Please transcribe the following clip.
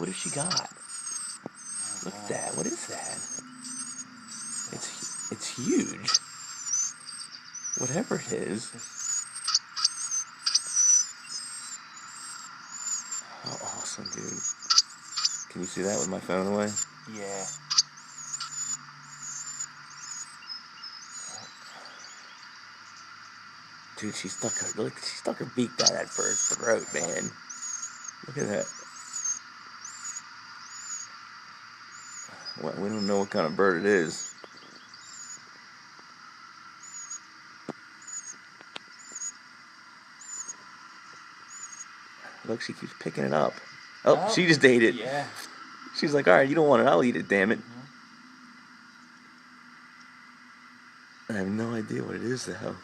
What has she got? Look at that. What is that? It's huge. Whatever it is. How awesome, dude. Can you see that with my phone away? Yeah. Dude, she stuck her beak down that bird's throat, man. Look at that. Well, we don't know what kind of bird it is. Look, she keeps picking it up. Oh, she just ate it. Yeah. She's like, all right, you don't want it, I'll eat it, damn it. I have no idea what it is, though.